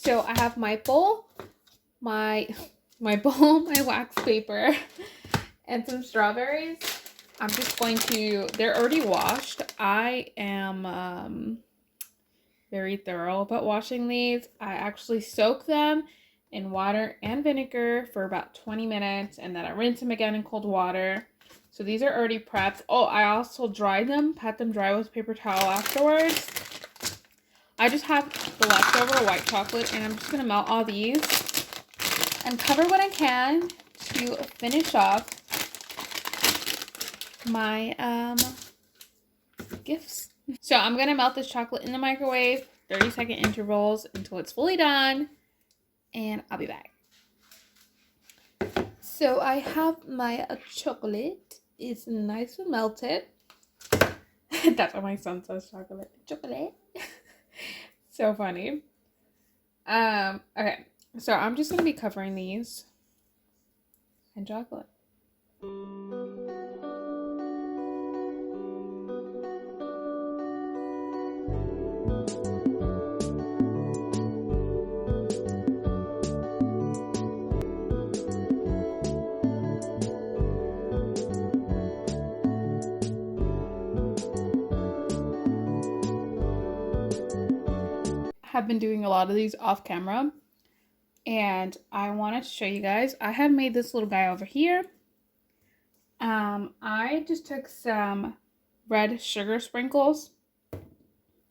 So I have my bowl, my bowl, my wax paper, and some strawberries. I'm just going to, they're already washed. I am very thorough about washing these. I actually soak them in water and vinegar for about 20 minutes, and then I rinse them again in cold water. So these are already prepped. Oh, I also dried them, pat them dry with a paper towel afterwards. I just have the leftover white chocolate, and I'm just going to melt all these and cover what I can to finish off my gifts. So I'm going to melt this chocolate in the microwave, 30-second intervals until it's fully done, and I'll be back. So I have my chocolate. It's nice and melted. That's what my son says, chocolate. Chocolate. So funny. Okay, so I'm just going to be covering these in chocolate. Have been doing a lot of these off camera, and I wanted to show you guys. I have made this little guy over here. I just took some red sugar sprinkles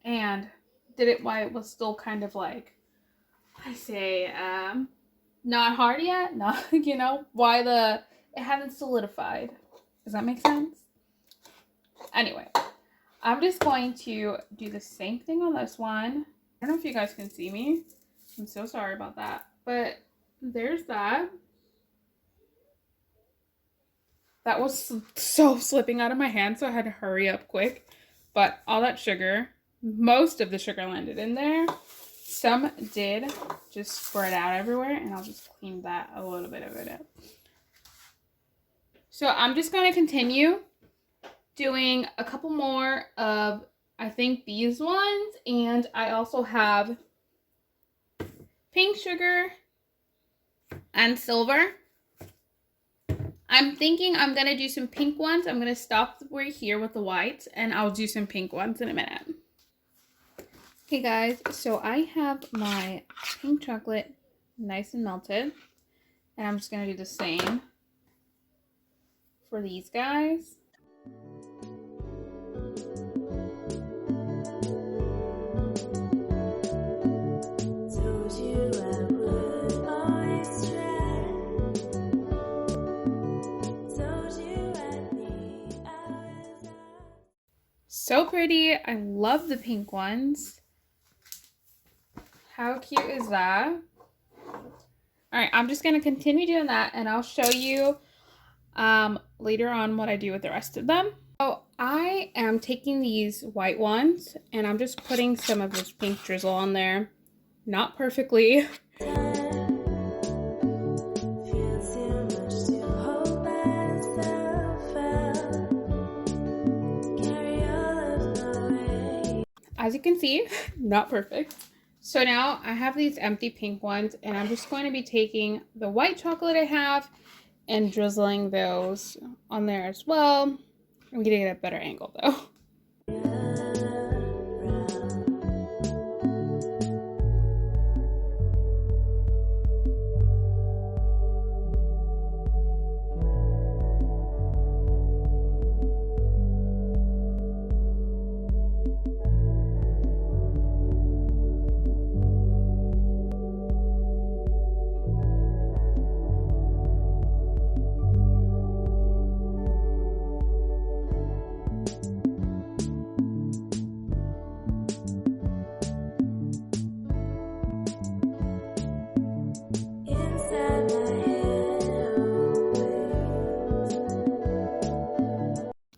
and did it while it was still kind of like, I say, not hard yet, not, you know, it hadn't solidified. Does that make sense? Anyway, I'm just going to do the same thing on this one. I don't know if you guys can see me. I'm so sorry about that. But there's that. That was so slipping out of my hand, so I had to hurry up quick. But all that sugar, most of the sugar landed in there. Some did just spread out everywhere, and I'll just clean that a little bit of it up. So I'm just going to continue doing a couple more of, I think, these ones, and I also have pink sugar and silver. I'm thinking I'm going to do some pink ones. I'm going to stop right here with the whites, and I'll do some pink ones in a minute. Okay guys, so I have my pink chocolate nice and melted, and I'm just going to do the same for these guys. So pretty. I love the pink ones. How cute is that? Alright, I'm just going to continue doing that, and I'll show you later on what I do with the rest of them. So I am taking these white ones, and I'm just putting some of this pink drizzle on there. Not perfectly. As you can see, not perfect. So now I have these empty pink ones, and I'm just going to be taking the white chocolate I have and drizzling those on there as well. I'm getting a better angle though.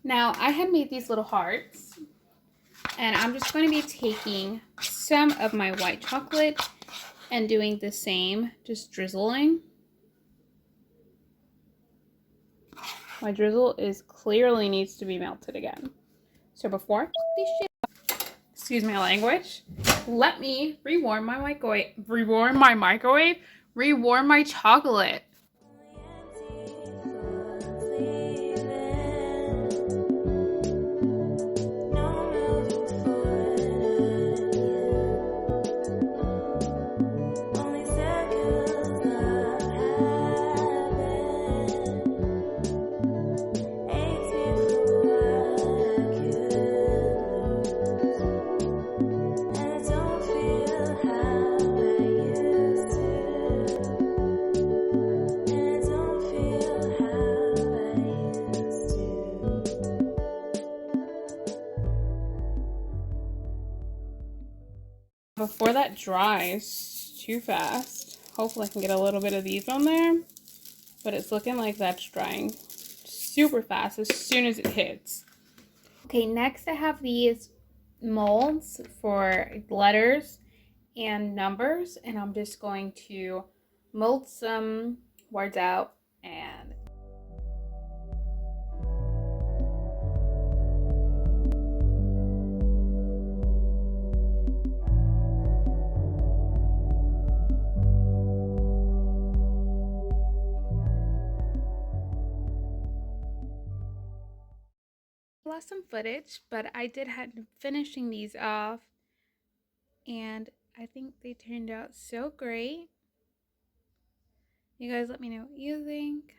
Now, I had made these little hearts, and I'm just going to be taking some of my white chocolate and doing the same, just drizzling. My drizzle clearly needs to be melted again. So before I put this shit, Excuse my language. Let me rewarm my microwave. Rewarm my chocolate. Before that dries too fast, hopefully I can get a little bit of these on there, but it's looking like that's drying super fast as soon as it hits. Okay, next I have these molds for letters and numbers, and I'm just going to mold some words out and lost some footage, but I did have finishing these off, and I think they turned out so great. You guys let me know what you think.